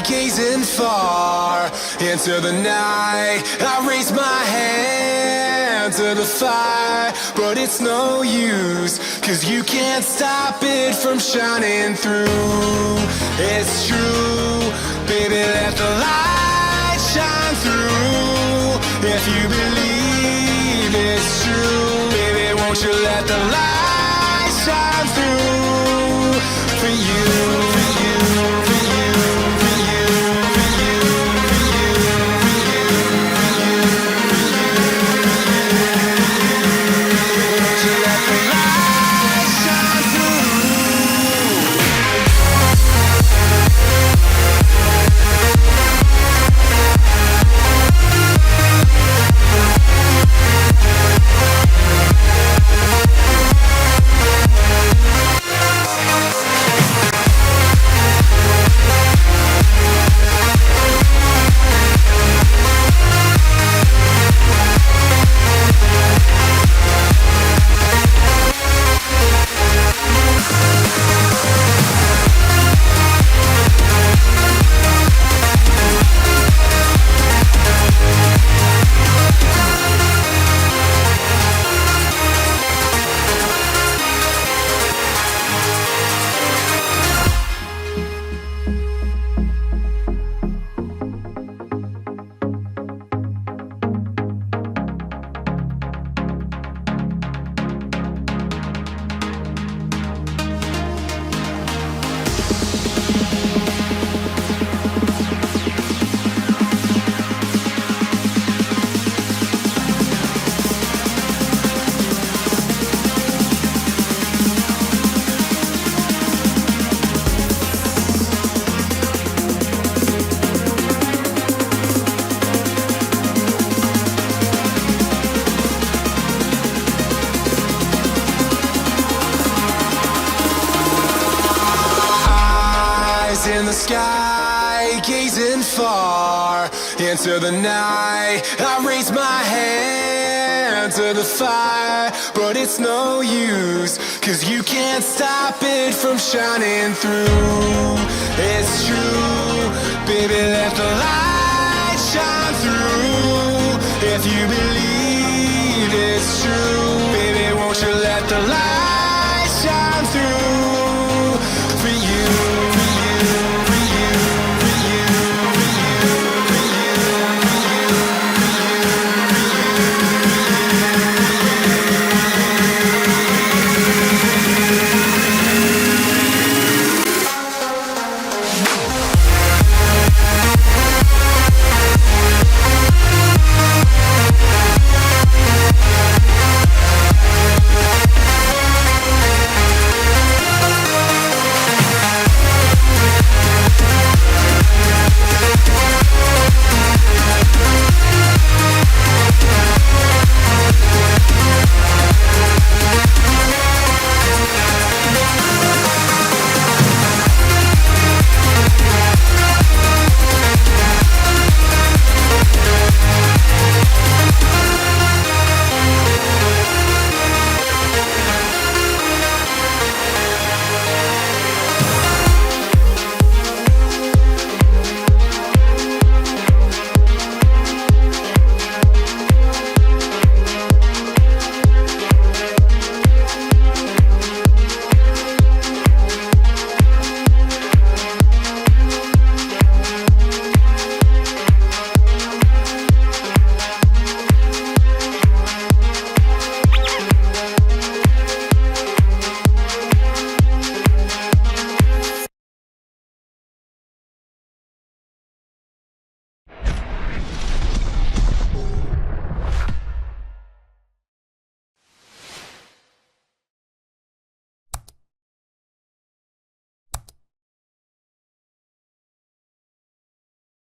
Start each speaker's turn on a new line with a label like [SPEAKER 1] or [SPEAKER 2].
[SPEAKER 1] gazing far into the night. I raise my hand to the fire, but it's no use, 'cause you can't stop it from shining through. It's true, baby, let the light shine through. If you believe it's true, baby, won't you let the light shine through for you, for you, for you, for you, for you, for you, for you, for you, won't you let the light shine through? In the sky, gazing far into the night. I raise my hand to the fire, but it's no use, 'cause you can't stop it from shining through. It's true, baby, let the light shine through. If you believe